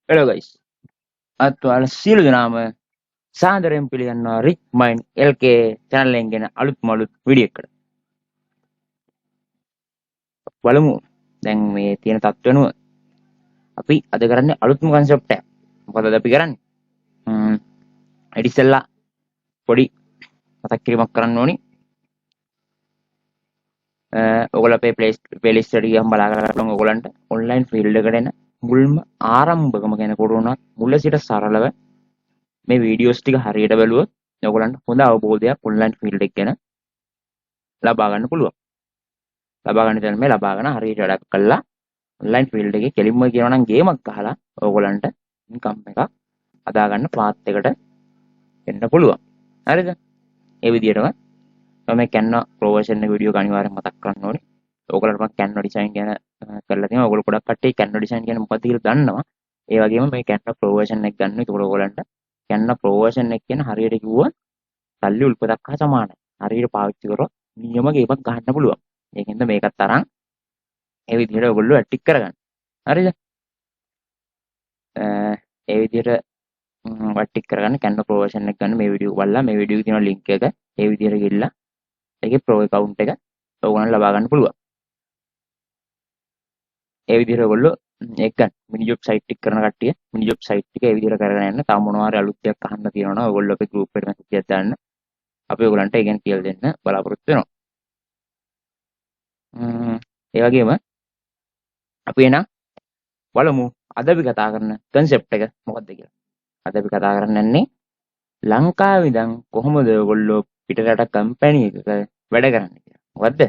Hello guys, අත්වල සියලු දෙනාම සාදරයෙන් පිළිගන්නවා රික් මයින් LK channel එකෙන් ගෙන අලුත්ම අලුත් වීඩියෝ එකකට. බලමු දැන් මේ තියෙන තත්ත්ව වෙනුව අපි අද කරන්නේ අලුත්ම concept එකක්. මොකද අපි කරන්නේ? ඉතින්සලා පොඩි මතක් කිරීමක් කරන්න ඕනි. ඔයගොල්ලෝ අපේ playlist එකට ගියම බලා ගන්න ඔයගොල්ලන්ට online field එකට එන මුල්ම ආරම්භකම ගැන කොරුණා මුල සිට සරලව මේ වීඩියෝස් ටික හරියට බැලුවොත් ඔයගොල්ලන්ට හොඳ අවබෝධයක් online field එක ගැන ලබා ගන්න පුළුවන්. ලබා ගන්න තැන මේ ලබා ගන්න හරියට වැඩක් කළා online field එකේ කෙලින්ම කියනවා නම් ගේමක් ගහලා ඔයගොල්ලන්ට income එකක් හදා ගන්න path එකට එන්න පුළුවන්. හරිද? ඒ විදිහටම මම Canva Pro version එක වීඩියෝ එක අනිවාර්යෙන් මතක් කරන්න ඕනේ. ඔයගොල්ලන්ට මම Canva design ගැන කරලා තියෙනවා. ඔයගොල්ලෝ ගොඩක් කට්ටිය Canva design කියන්නේ මොකක්ද කියලා දන්නවා. ඒ වගේම මේ Canva Pro version එක ගන්න. ඒක ඔයගොල්ලන්ට Canva Pro version එක කියන හරියට කිව්වොත් සල්ලි උල්පතක් හා සමානයි. හරියට පාවිච්චි කරොත් නියම ගේමක් ගන්න පුළුවන්. ඒකෙන්ද මේකත් අරන් ඒ විදිහට ඔයගොල්ලෝ ඇටික් කරගන්න. හරිද? ඒ විදිහට ඇටික් කරගන්න Canva Pro version එක ගන්න මේ වීඩියෝ බලලා මේ වීඩියෝ එකේ තියෙන link එක ඒ විදිහට ගිහලා ඒකේ Pro account එක ඔයගොල්ලන් ලබා ගන්න පුළුවන්. ඒ විදිහට ඔයගොල්ලෝ ඒක ගන්න. මිනි ජොබ් සයිට් එක කරන කට්ටිය මිනි ජොබ් සයිට් එක ඒ විදිහට කරගෙන යන්න. තව මොනවා හරි අලුත් දෙයක් අහන්න තියෙනවා නම් ඔයගොල්ලෝ අපේ group එකට message එකක් දාන්න. අපි ඔයගොල්ලන්ට ඒ ගැන කියලා දෙන්න බලාපොරොත්තු වෙනවා. ඒ වගේම අපි එන බලමු අද අපි කතා කරන concept එක මොකක්ද කියලා. අද අපි කතා කරන්නේ ලංකාවේ ඉඳන් කොහොමද ඔයගොල්ලෝ පිටරට කම්පැනි එකක වැඩ කරන්නේ කියලා. මොකද්ද?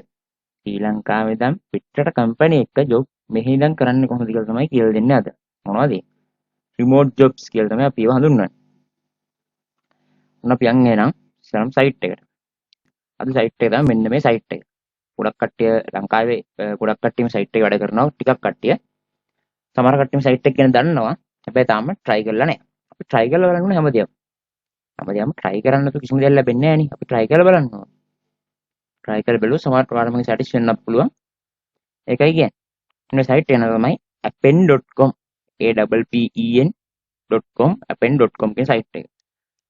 ශ්‍රී ලංකාවේ ඉඳන් පිටරට කම්පැනි එක ජොබ් මෙහි ඉඳන් කරන්නේ කොහොමද කියලා තමයි කියලා දෙන්නේ අද. මොනවද? රිමෝට් ජොබ්ස් කියලා තමයි අපි ඒව හඳුන්වන්නේ. අපි යන් එනම් සම් සයිට් එකට. අද සයිට් එක තමයි මෙන්න මේ සයිට් එක. ගොඩක් කට්ටිය ලංකාවේ ගොඩක් කට්ටිය මේ සයිට් එකේ වැඩ කරනවා. ටිකක් කට්ටිය සමහර කට්ටිය සයිට් එක ගැන දන්නවා. හැබැයි තාම try කරලා නැහැ. අපි try කරලා බලන්න ඕනේ හැමදේම. හැමදේම try කරන්න නැතුව කිසිම දෙයක් ලැබෙන්නේ නැහැ නේ. අපි try කරලා බලන්න ඕනේ. try කරලා බලුවොත් සමහර ප්‍රාණමක satisfaction වෙන්නත් පුළුවන්. ඒකයි කියන්නේ. මේ සයිට් එක තමයි appen.com. appen.com appen.com කියන සයිට් එක.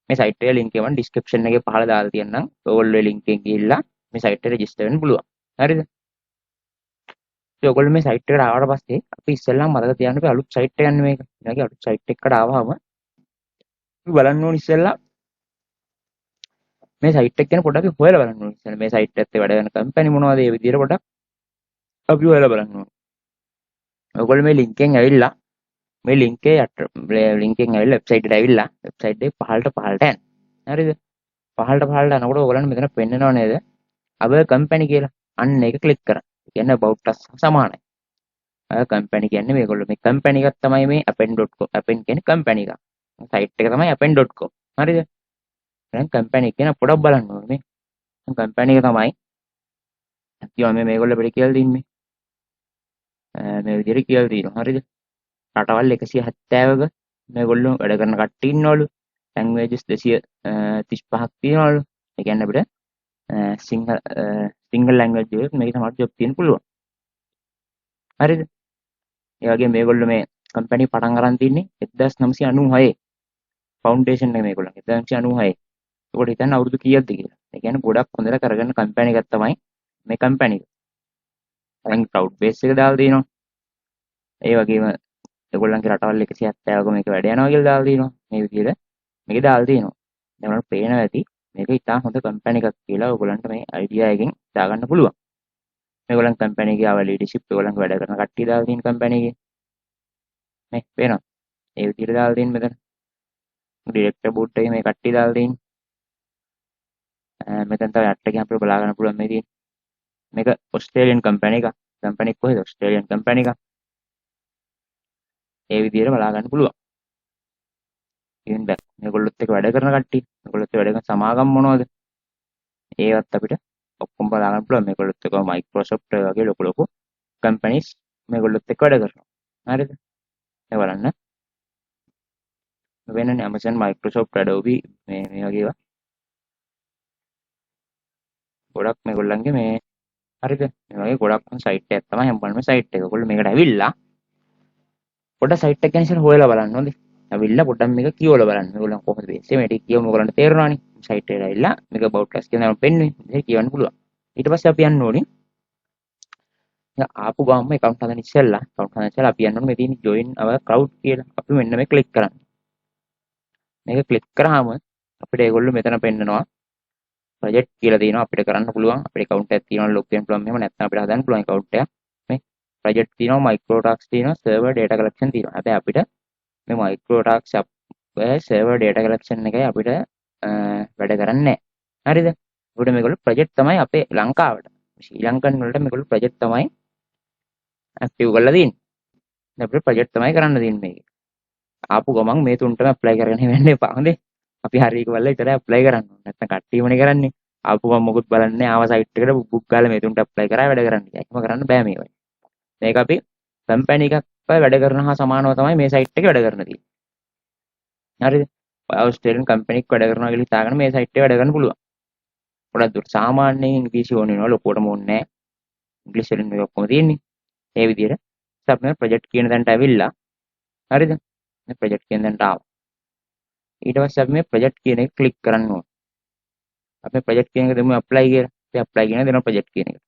මේ සයිට් එකේ link එක මම description එකේ පහළ දාලා තියන්නම්. ඔයගොල්ලෝ link එකෙන් ගිහිල්ලා මේ සයිට් එකට register වෙන්න පුළුවන්. හරිද? ඔයගොල්ලෝ මේ සයිට් එකට ආවට පස්සේ අපි ඉස්සෙල්ලාම මතක තියාගන්න අපි අලුත් සයිට් එකක් ගන්න මේක. ඊළඟට අලුත් සයිට් එකකට ආවම අපි බලන්න ඕනේ ඉස්සෙල්ලා මේ සයිට් එක ගැන පොඩ්ඩක් අපි හොයලා බලන්න ඕනේ. ඉතින් මේ සයිට් එකත් වැඩ කරන කම්පැනි මොනවද ඒ විදිහට පොඩ්ඩක් අපි හොයලා බලන්න ඕනේ. ඔයගොල්ලෝ මේ link එකෙන් ඇවිල්ලා මේ link එකෙන් ඇවිල්ලා වෙබ්සයිට් එකට ඇවිල්ලා වෙබ්සයිට් එකේ පහළට යන්න. හරිද? පහළට යනකොට ඔයගොල්ලන්ට මෙතන පෙන්නනව නේද? our company කියලා. අන්න ඒක ක්ලික් කරන්න. ඒ කියන්නේ about us සමානයි. our company කියන්නේ මේගොල්ලෝ මේ company එකක් තමයි මේ appen.com. appen කියන්නේ company එකක්. සයිට් එක තමයි appen.com. හරිද? දැන් company එක කියන පොඩක් බලන්න ඕනේ මේ. company එක තමයි කියවා මේගොල්ලෝ අපිට කියලා දෙන්නේ. මේ විදිහට කියලා දෙනවා. හරිද? රටවල් 170ක මේගොල්ලෝ වැඩ කරන කට්ටිය ඉන්නවලු. ලැන්ග්වේජස් 235ක් තියෙනවලු. ඒ කියන්නේ අපිට සිංහල ලැන්ග්වේජ් එකේ මේක තමයි ජොබ් තියෙන්න පුළුවන්. හරිද? ඒ වගේම මේගොල්ලෝ මේ කම්පැනි පටන් අරන් තින්නේ 1996 ෆවුන්ඩේෂන් එක මේගොල්ලන්ගේ 1996. ඒකට හිතන්න අවුරුදු කීයක්ද කියලා. ඒ කියන්නේ ගොඩක් හොඳට කරගෙන කම්පැනි එකක් තමයි මේ කම්පැනි එක. දැන් ක්ලවුඩ් බේස් එක දාලා තියෙනවා. ඒ වගේම ඒගොල්ලන්ගේ රටවල් 170ක මේක වැඩ යනවා කියලා දාලා තියෙනවා. මේ විදිහට මේක දාලා තියෙනවා. දැන් ඔයාලට පේනවා ඇති මේක ඉතාම හොඳ කම්පැනි එකක් කියලා ඔයගොල්ලන්ට මේ අයිඩියා එකෙන් දාගන්න පුළුවන්. මේගොල්ලන් කම්පැනි එකේ ආව ලීඩර්ෂිප් ඒගොල්ලන්ගේ වැඩ කරන කට්ටිය දාලා තියෙන කම්පැනි එකේ. මේ පේනවා. ඒ විදිහට දාලා තියෙන මෙතන. ඩිරෙක්ටර් බෝඩ් එකේ මේ කට්ටිය දාලා තියෙන. මෙතන තව යට එකෙන් අපිට බලා ගන්න පුළුවන් මේ තියෙන. මේක ඔස්ට්‍රේලියන් කම්පැනි එකක්. කම්පැනි එක කොහෙද? ඔස්ට්‍රේලියන් කම්පැනි එකක්. ඒ විදිහට බලා ගන්න පුළුවන්. ඉතින් දැන් මේගොල්ලොත් එක්ක වැඩ කරන කට්ටිය, මේගොල්ලොත් වැඩ කරන සමාගම් මොනවද? ඒවත් අපිට ඔක්කොම බලා ගන්න පුළුවන්. මේගොල්ලොත් එක්ක මයික්‍රොසොෆ්ට් වගේ ලොකු ලොකු කම්පැනිස් මේගොල්ලොත් එක්ක වැඩ කරනවා. හරිද? ඒ බලන්න. වෙනනේ Amazon, Microsoft, Adobe මේ වගේ ඒවා. ගොඩක් මේගොල්ලන්ගේ මේ හරිද? මේ වගේ ගොඩක් සයිට් එකක් තමයි හැමෝම සයිට් එක. ඔයගොල්ලෝ මේකට ඇවිල්ලා පොඩ්ඩක් සයිට් එක ගැන ඉස්සෙල්ලා හොයලා බලන්න හොඳේ. ඇවිල්ලා පොඩ්ඩක් මේක කියවලා බලන්න. මේගොල්ලන් කොහොමද වෙන්නේ? මේ ටික කියවම ඔයගලන්ට තේරෙනවානේ. සයිට් එකට ඇවිල්ලා මේක බ්‍රෝඩ්කාස්ට් කියන දේ පෙන්නුවේ. ඒක කියවන්න පුළුවන්. ඊට පස්සේ අපි යන්න ඕනේ. දැන් ආපු ගාම account හදන්න ඉස්සෙල්ලා අපි යන්න ඕනේ මේ තියෙන join our crowd කියලා. අපි මෙන්න මේ ක්ලික් කරන්න. මේක ක්ලික් කරාම අපිට ඒගොල්ලෝ මෙතන පෙන්නනවා ප්‍රොජෙක්ට් කියලා තියෙනවා අපිට කරන්න පුළුවන්. අපේ account එකක් තියෙනවා log වෙන්න පුළුවන්. මෙහෙම නැත්නම් අපිට හදන්න පුළුවන් account එකක්. මේ ප්‍රොජෙක්ට් තියෙනවා micro tasks තියෙනවා server data collection තියෙනවා. හැබැයි අපිට මේ micro tasks server data collection එකයි අපිට වැඩ කරන්නේ නැහැ. හරිද? ඒකට මේගොල්ලෝ ප්‍රොජෙක්ට් තමයි අපේ ලංකාවට ශ්‍රී ලංකන් වලට මේගොල්ලෝ ප්‍රොජෙක්ට් තමයි ඇක්ටිව් කරලා තියෙන්නේ. දැන් අපිට ප්‍රොජෙක්ට් තමයි කරන්න තියෙන්නේ මේක. ආපු ගමන් මේ තුනටම ඇප්ලයි කරගෙන ඉවෙන්න එපා. හොඳේ. අපි හරි එක බලලා විතරයි ඇප්ලයි කරන්න ඕනේ. නැත්නම් කට්ටියමනේ කරන්නේ. ආපු ගමන් මොකුත් බලන්නේ ආව සයිට් එකට බුක් ගාලා මේ තුනට ඇප්ලයි කරා වැඩ කරන්න. ඒකම කරන්න බෑ මේ වගේ. මේක අපි කම්පැනි එකක් වැඩ කරන හා සමානව තමයි මේ සයිට් එකේ වැඩ කරන්න තියෙන්නේ. හරිද? ඔස්ට්‍රේලියන් කම්පැනි එකක් වැඩ කරනවා කියලා හිතාගෙන මේ සයිට් එකේ වැඩ කරන්න පුළුවන්. පොඩක් දුර සාමාන්‍යයෙන් ඉංග්‍රීසි ඕනේ වෙනවා ලොකුවටම ඕනේ නැහැ. ඉංග්‍රීසි වලින් මේක ඔක්කොම තියෙන්නේ. ඒ විදිහට අපි මේ ප්‍රොජෙක්ට් කියන තැනට ඇවිල්ලා හරිද? මේ ප්‍රොජෙක්ට් කියන තැනට ආවා. ඊට පස්සේ අපි මේ ප්‍රොජෙක්ට් කියන එක ක්ලික් කරන්න ඕනේ. අපි ප්‍රොජෙක්ට් කියන එක දෙමු ඇප්ලයි කියලා. අපි ඇප්ලයි කියන දෙනවා ප්‍රොජෙක්ට් කියන එක.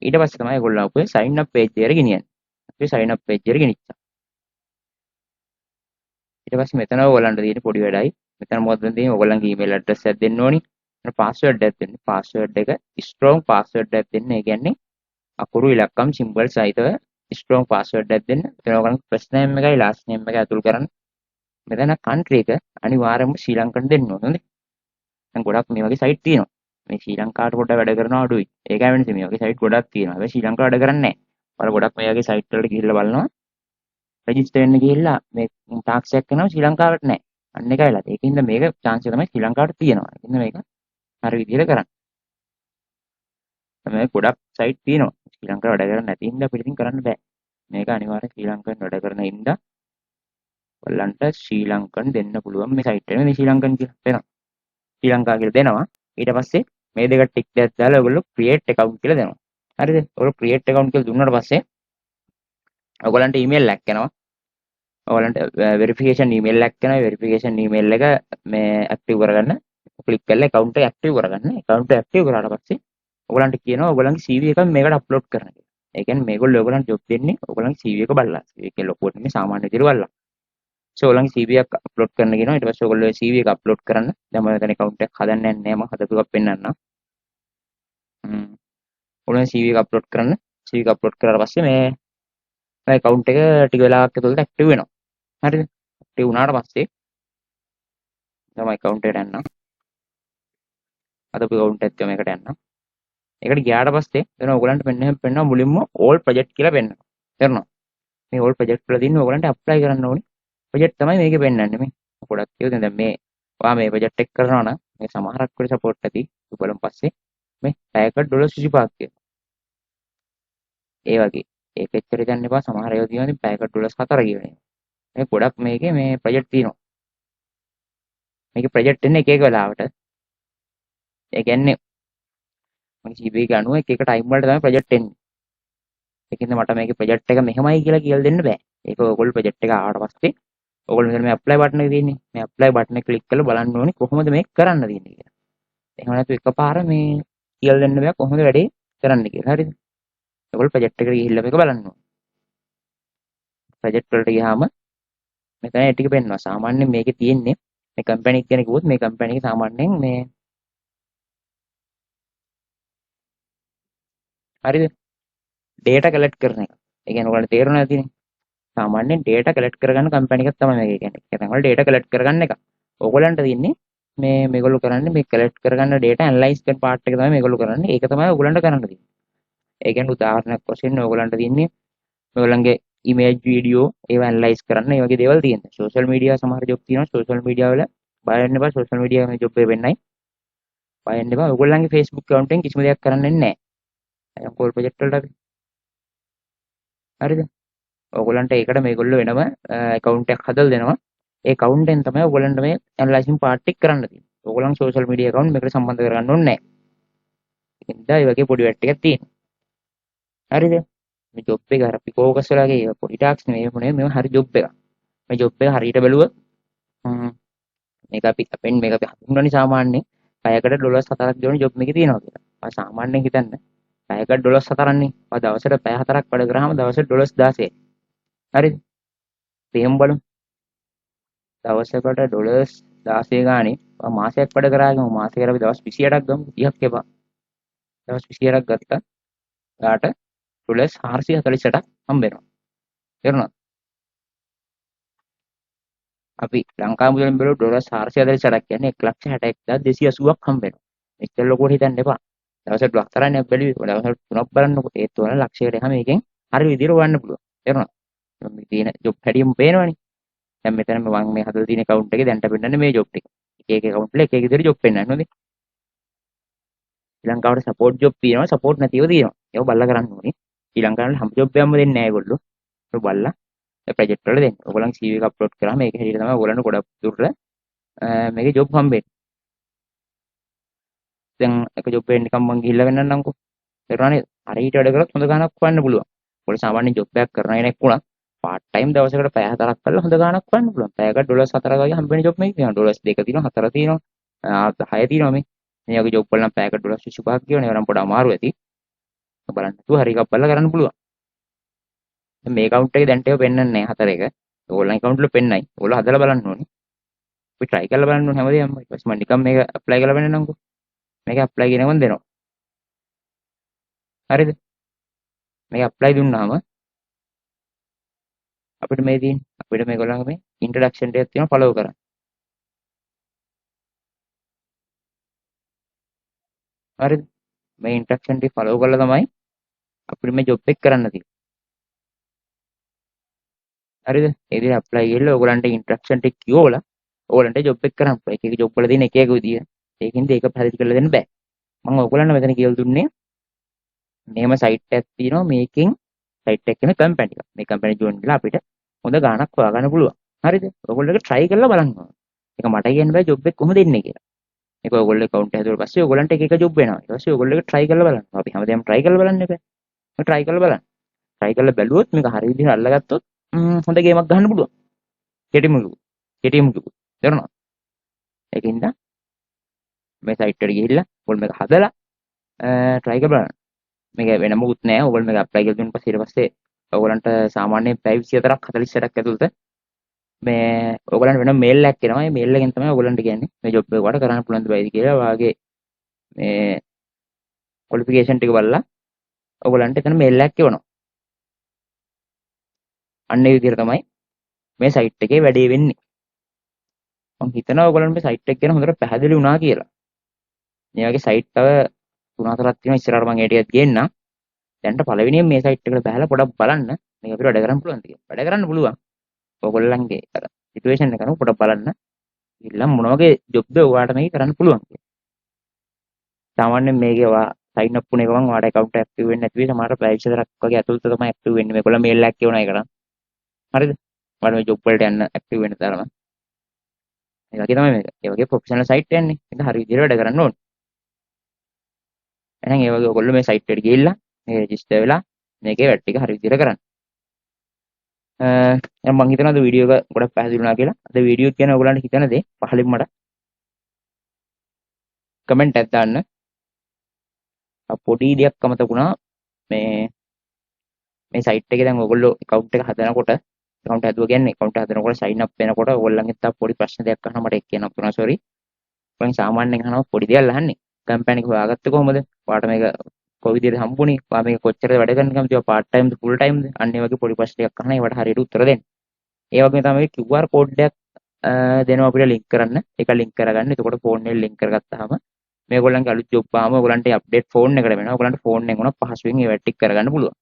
ඊට පස්සේ තමයි ඒගොල්ලෝ අපේ sign up page එකට ගෙනියන්නේ. අපි sign up page එකට ගෙනිච්චා. ඊට පස්සේ මෙතන ඔයගොල්ලන්ට තියෙන පොඩි වැඩයි. මෙතන මොකද තියෙන්නේ? ඔයගොල්ලන්ගේ email address එකක් දෙන්න ඕනි. password එකක් දෙන්න. password එක strong password එකක් දෙන්න. ඒ කියන්නේ අකුරු ඉලක්කම් සිම්බල් සහිතව strong password එකක් දෙන්න. එතන ඔයගොල්ලන්ගේ first name එකයි last name එකයි අතුල් කරන්න. මෙතන country එක අනිවාර්යයෙන්ම ශ්‍රී ලංකන් දෙන්න ඕනේ. දැන් ගොඩක් මේ වගේ site තියෙනවා. මේ ශ්‍රී ලංකාවට පොඩ්ඩක් වැඩ කරනවා අඩුයි. ඒකයි වෙනස මේ වගේ site ගොඩක් තියෙනවා. හැබැයි ශ්‍රී ලංකාව වැඩ කරන්නේ නැහැ. ඔයාලා ගොඩක් මේ වගේ site වලට ගිහිල්ලා බලනවා. රෙජිස්ටර් වෙන්න ගිහිල්ලා මේ ටාක්ස් එකක් කරනවා ශ්‍රී ලංකාවට නැහැ. අන්න එකයිලා. ඒකින්ද මේක chance එක තමයි ශ්‍රී ලංකාවට තියෙනවා. ඒකින්ද මේක හරි විදිහට කරන්න. මේ ගොඩක් site තියෙනවා. ශ්‍රී ලංකාව වැඩ කරන්නේ නැති හින්දා අපිට ඉතින් කරන්න බෑ. මේක අනිවාර්යෙන් ශ්‍රී ලංකෙන් වැඩ කරන හින්දා ඔයාලන්ට ශ්‍රී ලංකන් දෙන්න පුළුවන් මේ site එකේ. මේ ශ්‍රී ලංකන් කියලා දෙනවා. ශ්‍රී ලංකා කියලා දෙනවා. ඊට පස්සේ මේ දෙක ටික් එකක් දාලා ඔයගොල්ලෝ create account කියලා දෙනවා. හරිද? ඔයගොල්ලෝ create account කියලා දුන්නාට පස්සේ ඔයගොල්ලන්ට email එකක් එනවා. ඔයාලන්ට වෙරිෆිකේෂන් ඊමේල් එකක් එනවා. වෙරිෆිකේෂන් ඊමේල් එක මේ ඇක්ටිව් කරගන්න ක්ලික් කරලා account එක ඇක්ටිව් කරගන්න. account එක ඇක්ටිව් කරාට පස්සේ ඔයගොල්ලන්ට කියනවා ඔයගොල්ලන්ගේ CV එක මේකට අප්ලෝඩ් කරන්න කියලා. ඒ කියන්නේ මේගොල්ලෝ ඔයගොල්ලන්ට ජොබ් දෙන්නේ ඔයගොල්ලන්ගේ CV එක බලලා. CV එක ලොකුවට නෙමෙයි සාමාන්‍ය විදිහට බලලා. ඔයගොල්ලන්ගේ CV එක අප්ලෝඩ් කරන්න කියනවා. ඊට පස්සේ ඔයගොල්ලෝ CV එක අප්ලෝඩ් කරන්න. දැන් මම මෙතන account එකක් හදන්න යන්නේ නැහැ. මම හදපු එකක් පෙන්නන්නම්. ඔයගොල්ලෝ CV එක අප්ලෝඩ් කරන්න. CV එක අප්ලෝඩ් කරාට පස්සේ මේ account එක ටික වෙලාවක් ඇතුළත ඇක්ටිව් වෙනවා. හරිද? ඇක්ටිව් වුණාට පස්සේ තමයි account එකට යන්න. අද අපි account එකත් මේකට යන්න. ඒකට ගියාට පස්සේ එතන ඔයගලන්ට පෙන්වනවා මුලින්ම all project කියලා පෙන්වනවා. තේරුණා? මේ all project වල තියෙන ඔයගලන්ට apply කරන්න ඕනේ. project තමයි මේකේ පෙන්වන්නේ මේ. ගොඩක් කියුවා දැන් මේ ඔයා මේ project එක කරනවා නම් මේ සමහරක් වෙලට support ඇති. බලමු පස්සේ මේ $25 කියනවා. ඒ වගේ. ඒක එච්චර ගන්න එපා. සමහර ඒවා තියෙනවා ඉතින් $4 කියන ඒවා. මේ ගොඩක් මේකේ මේ project තියෙනවා. මේකේ project එන්නේ එක එක වෙලාවට. ඒ කියන්නේ මගේ CV එක අනුව එක එක time වලට තමයි project එන්නේ. ඒකින්ද මට මේකේ project එක මෙහෙමයි කියලා දෙන්න බෑ. ඒක ඔයගොල්ලෝ project එක ආවට පස්සේ ඔයගොල්ලෝ මෙතන මේ apply button එක තියෙන්නේ. මේ apply button එක click කරලා බලන්න ඕනේ කොහොමද මේක කරන්න තියෙන්නේ කියලා. එහෙම නැත්නම් එකපාර මේ කියලා දෙන්න බෑ කොහොමද වැඩේ කරන්න කියලා. හරිද? ඔයගොල්ලෝ project එකට ගිහිල්ලා මේක බලන්න ඕනේ. project වලට ගියාම මෙතන ඒ ටික පෙන්වනවා. සාමාන්‍යයෙන් මේකේ තියෙන්නේ මේ කම්පැනි එක ගැන කිව්වොත් මේ කම්පැනි එක සාමාන්‍යයෙන් මේ හරිද? data collect කරන එක. ඒ කියන්නේ ඔයාලට තේරුණා ඇතිනේ. සාමාන්‍යයෙන් data collect කරගන්න කම්පැනි එකක් තමයි මේක කියන්නේ. ඒ කියන්නේ ඔයාලා data collect කරගන්න එක. ඕගොල්ලන්ට තියෙන්නේ මේගොල්ලෝ කරන්නේ මේ collect කරගන්න data analyze කරන part එක තමයි මේගොල්ලෝ කරන්නේ. ඒක තමයි ඔයගොල්ලන්ට කරන්න තියෙන්නේ. ඒ කියන්නේ උදාහරණයක් වශයෙන් ඔයගොල්ලන්ට තියෙන්නේ ඔයගොල්ලන්ගේ image video ඒවා analyze කරන්න ඒ වගේ දේවල් තියෙනවා. social media සමහර job තියෙනවා. social media වල බය වෙන්න එපා. social media මේ job එක වෙන්නයි. බය වෙන්න එපා. ඔයගොල්ලන්ගේ Facebook account එකෙන් කිසිම දෙයක් කරන්න නැහැ. අයම් කෝල් ප්‍රොජෙක්ට් වලට අපි. හරිද? ඔයගොල්ලන්ට ඒකට මේගොල්ලෝ වෙනම account එකක් හදලා දෙනවා. ඒ account එකෙන් තමයි ඔයගොල්ලන්ට මේ analyzing part එක කරන්න තියෙන්නේ. ඔයගොල්ලන්ගේ social media account මේකට සම්බන්ධ කරගන්න ඕනේ නැහැ. ඒකෙන්ද ඒ වගේ පොඩි වැට් එකක් තියෙනවා. හරිද? මේ ජොබ් එක අර පිකෝකස් වලගේ පොඩි ටාක්ස් නෙමෙයි මේ හරි ජොබ් එක. මේ ජොබ් එක හරියට බැලුවොත් මේක අපි අපෙන් මේක අපි හඳුන්වන්නේ සාමාන්‍යයෙන් පැයකට ඩොලර් 4ක් ගෙවන ජොබ් එකේ තියෙනවා කියලා. ඔය සාමාන්‍යයෙන් හිතන්න පැයකට ඩොලර් 4ක්නේ. ඔය දවසට පැය 4ක් වැඩ කරාම දවසට ඩොලර් 16යි. හරිද? එහෙම බලමු. දවසකට ඩොලර් 16 ගානේ මාසයක් වැඩ කරාම මාසෙකට අපි දවස් 28ක් ගමු. 30ක් එපා. දවස් 28ක් ගත්තා. එයාට ඩොලර් 448ක් හම්බ වෙනවා. තේරුණාද? අපි ලංකා මුදලින් බැලුවොත් ඩොලර් 448ක් කියන්නේ 1,61,280ක් හම්බ වෙනවා. මෙච්චර ලොකුවට හිතන්න එපා. දවසට බ්ලොක් තරන්නේ බැලුවේ. දවසට 3ක් බලන්නකො. ඒත් උන ලක්ෂයකට එහම මේකෙන් හරි විදිහට වන්න පුළුවන්. තේරුණාද? මේ තියෙන ජොබ් හැටියෙම පේනවනේ. දැන් මෙතන මම මේ හදලා තියෙන account එකේ දැන්ට පෙන්නන්නේ මේ ජොබ් ටික. එක එක account වල එක එක විදිහට ජොබ් පෙන්නන්නේ නේද? ශ්‍රී ලංකාවට සපෝට් ජොබ් තියෙනවා සපෝට් නැතිව තියෙනවා. ඒක බලලා කරන්න ඕනේ. ශ්‍රී ලංකාවේ හැම ජොබ් එකක්ම දෙන්නේ නැහැ ඒගොල්ලෝ. ඒක බලලා ඒ ප්‍රොජෙක්ට් වල දෙන්න. ඔයගොල්ලන් CV එක අප්ලෝඩ් කරාම මේක හැටියට තමයි ඔයගොල්ලන්ට ගොඩක් දුරට මේකේ ජොබ් හම්බෙන්නේ. දැන් එක ජොබ් එකක් නිකන් මං ගිහිල්ලා වෙන්නන්නම්කෝ. තේරුණා නේද? හරියට වැඩ කරොත් හොඳ ගාණක් වන්න පුළුවන්. ඔයගොල්ලෝ සාමාන්‍ය ජොබ් එකක් කරන කෙනෙක් වුණත් පාර්ට් ටයිම් දවසකට පැය 4ක් කරලා හොඳ ගාණක් වන්න පුළුවන්. පැයකට ඩොලර් 4 වගේ හම්බ වෙන ජොබ් මේක තියෙනවා. ඩොලර් 2 තියෙනවා 4 තියෙනවා 6 තියෙනවා මේ. මේ වගේ ජොබ් වල නම් පැයකට ඩොලර් 25ක් කියවනේ. ඒවා නම් පොඩ අමාරු ඇති. බලන්න තු හරි එකක් බලලා කරන්න පුළුවන්. දැන් මේ account එකේ දැන්ට ඒව පෙන්වන්නේ නැහැ 4 එක. ඕගොල්ලන් account වල පෙන්නයි. ඕගොල්ලෝ හදලා බලන්න ඕනේ. අපි try කරලා බලන්න ඕනේ හැමදේම. ඊට පස්සේ මම නිකන් මේක apply කරලා බලන්නම්කෝ. මේක apply කියනකොන් දෙනවා. හරිද? මේක apply දුන්නාම අපිට මේ තියෙන අපිට මේගොල්ලන්ගේ මේ introduction එකක් තියෙනවා follow කරන්න. හරිද? මේ introduction ටික follow කරලා තමයි අපිට මේ job එක කරන්න තියෙන්නේ. හරිද? ඒ විදිහට apply ගිහලා ඕගොල්ලන්ට introduction ටික කියවලා ඕගොල්ලන්ට job එක කරන්න පුළුවන්. එක එක job වල තියෙන එක එක විදිය. ඒකින්ද ඒක පැහැදිලි කරලා දෙන්න බෑ. මම ඔයගොල්ලන්ට මෙතන කියලා දුන්නේ මෙහෙම සයිට් එකක් තියෙනවා මේකෙන් සයිට් එක කියන කම්පැනි එක. මේ කම්පැනි ජොයින් වෙලා අපිට හොඳ ගාණක් හොයාගන්න පුළුවන්. හරිද? ඔයගොල්ලෝ ඒක try කරලා බලන්න ඕන. ඒක මට කියන්න බෑ ජොබ් එක කොහොමද එන්නේ කියලා. මේක ඔයගොල්ලෝ account එක හැදුවට පස්සේ ඔයගොල්ලන්ට එක එක ජොබ් වෙනවා. ඊට පස්සේ ඔයගොල්ලෝ ඒක try කරලා බලන්න. අපි හැමදේම try කරලා බලන්න එපා. ඒක try කරලා බලන්න. try කරලා බැලුවොත් මේක හරි විදිහට අල්ලගත්තොත් හොඳ ගේමක් ගන්න පුළුවන්. කෙටිම කිව්වොත්. තේරුණාද? ඒකින්ද මේ සයිට් එකට ගිහිල්ලා ඔයගොල්ලෝ මේක හදලා try කරලා බලන්න. මේක වෙන මොකුත් නෑ. ඔයගොල්ලෝ මේක apply කරලා දුන්න පස්සේ ඊට පස්සේ ඔයගොල්ලන්ට සාමාන්‍යයෙන් පැය 24ක් 48ක් ඇතුළත මේ ඔයගොල්ලන්ට වෙන මේල් එකක් එනවා. මේ මේල් එකෙන් තමයි ඔයගොල්ලන්ට කියන්නේ මේ ජොබ් එක වට කරන්න පුළුවන්ද බැයිද කියලා. වාගේ මේ ක්වොලිෆිකේෂන් ටික බලලා ඔයගොල්ලන්ට එතන මේල් එකක් එවනවා. අන්න ඒ විදිහට තමයි මේ සයිට් එකේ වැඩේ වෙන්නේ. මම හිතනවා ඔයගොල්ලන්ට මේ සයිට් එක ගැන හොඳට පැහැදිලි වුණා කියලා. මේ වගේ සයිට් තව 3-4ක් තියෙනවා. ඉස්සරහට මම ඒ ටිකත් ගේන්නම්. දැන්ට පළවෙනියෙන් මේ සයිට් එකට බහලා පොඩක් බලන්න මේක අපිට වැඩ කරන්න පුළුවන්ද කියලා. වැඩ කරන්න පුළුවන්. ඔයගොල්ලන්ගේ අර සිටුේෂන් එක අනුව පොඩක් බලන්න. ඊළඟ මොන වගේ ජොබ්ද ඔයාලට මේක කරන්න පුළුවන් කියලා. සාමාන්‍යයෙන් මේකේ ඔයා සයින් අප් වුණ එක ගමන් ඔයාලට account active වෙන්නේ නැති වෙයි. සමහර ප්‍රයිවසි කරක් වගේ ඇතුළත තමයි active වෙන්නේ. මේගොල්ලෝ මේල් එකක් කියවන එකට. හරිද? ඔයාලට මේ ජොබ් වලට යන්න active වෙන්න තරම. ඒ වගේ තමයි මේක. ඒ වගේ ප්‍රොෆෙෂනල් සයිට් යන්නේ. ඒක හරි විදිහට වැඩ කරන්න ඕනේ. එහෙනම් ඒ වගේ ඔයගොල්ලෝ මේ සයිට් එකට ගිහිල්ලා මේ රෙජිස්ටර් වෙලා මේකේ වැඩ ටික හරි විදිහට කරන්න. දැන් මම හිතනවා අද වීඩියෝ එක ගොඩක් පැහැදිලි වුණා කියලා. අද වීඩියෝ එක ගැන ඔයගොල්ලන්ට හිතන දේ පහලින් මට කමෙන්ට් එකක් දාන්න. පොඩි දෙයක් අමතක වුණා. මේ සයිට් එකේ දැන් ඔයගොල්ලෝ account එක හදනකොට account හදුවා කියන්නේ account හදනකොට sign up වෙනකොට ඔයගොල්ලන්ගෙන් තව පොඩි ප්‍රශ්න දෙකක් අහනවා. මට ඒක කියන්න පුණා sorry. මම සාමාන්‍යයෙන් අහනවා පොඩි දෙයක් අහන්නේ. කම්පැනි එක හොයාගත්තේ කොහොමද? ඔයාලට මේක කොයි විදිහට හම්බුනේ? ඔයා මේක කොච්චර වැඩ කරන්න කැමතිද? ඔයා part time ද full time ද? අන්න ඒ වගේ පොඩි ප්‍රශ්න ටිකක් අහනවා. ඒවට හරියට උත්තර දෙන්න. ඒ වගේම තමයි QR code එකක් දෙනවා අපිට link කරන්න. ඒක link කරගන්න. එතකොට phone එක link කරගත්තාම මේගොල්ලන්ගේ අලුත් job ආවම ඔයගොල්ලන්ට update phone එකට වෙනවා. ඔයගොල්ලන්ට phone එකෙන් උනත් පහසුවෙන් ඒ වැඩ ටික කරගන්න පුළුවන්.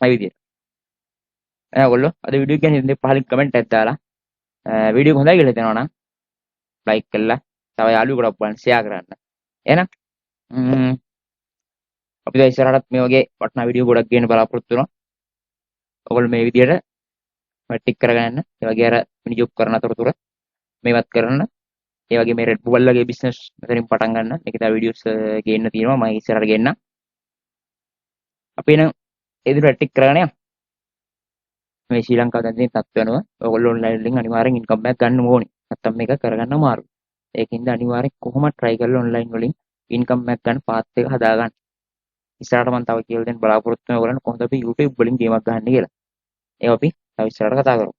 මේ විදිහට. ඔයගොල්ලෝ අද වීඩියෝ එක ගැන හිතන්නේ පහලින් කමෙන්ට් එකක් දාලා වීඩියෝ එක හොඳයි කියලා හිතනවා නම් ලයික් කරලා තව යාළුවෙකුට බලන්න ෂෙයා කරන්න. එහෙනම් අපි දැන් ඉස්සරහටත් මේ වගේ වටිනා වීඩියෝ ගොඩක් ගේන්න බලාපොරොත්තු වෙනවා. ඔයගොල්ලෝ මේ විදිහට මැටික් කරගන්න. ඒ වගේ අර මිනි ජොබ් කරන අතරතුර මේවත් කරන්න. ඒ වගේ මේ රෙඩ් බුල් වගේ බිස්නස් මෙතනින් පටන් ගන්න. මේක තව වීඩියෝස් ගේන්න තියෙනවා. මම ඉස්සරහට ගේන්නම්. අපි එන ඒ විදිහට ටික් කරගෙන යන්න. මේ ශ්‍රී ලංකාව දැන් තියෙන තත්ත්වය අනුව ඔයගොල්ලෝ ඔන්ලයින් වලින් අනිවාර්යෙන් ඉන්කම් එකක් ගන්න ඕනේ. නැත්තම් මේක කරගන්න අමාරුයි. ඒකින්ද අනිවාර්යෙන් කොහොමද try කරලා ඔන්ලයින් වලින් ඉන්කම් එකක් ගන්න පාත් එක හදාගන්න. ඉස්සරහට මම තව කියලා දෙන්න බලාපොරොත්තු වෙනවා ඔයගොල්ලන්ට කොහොමද අපි YouTube වලින් ගේමක් ගහන්නේ කියලා. ඒක අපි තව ඉස්සරහට කතා කරමු.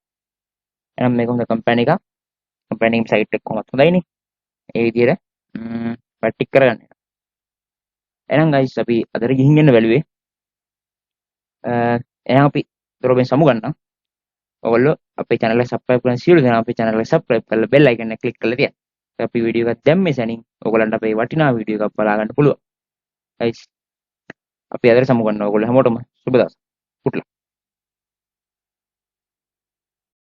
එහෙනම් මේක හොඳ කම්පැනි එකක්. කම්පැනි එකේ සයිට් එක කොහොමද හොඳයිනේ. ඒ විදිහට පැටික් කරගන්න. එහෙනම් guys අපි අදට ගිහින් එන්න බැලුවේ. එහෙනම් අපි දොරෙන් සමු ගන්නම්. ඔයගොල්ලෝ අපේ channel එක subscribe කරන සියලු දෙනා අපේ channel එක subscribe කරලා bell icon එක click කරලා තියන්න. අපි වීඩියෝ එකක් දැම්මේ සැනින් ඔයගොල්ලන්ට අපේ වටිනා වීඩියෝ එකක් බලා ගන්න පුළුවන්. guys අපි අදට සමු ගන්නවා ඔයගොල්ලෝ හැමෝටම සුබ දවසක්.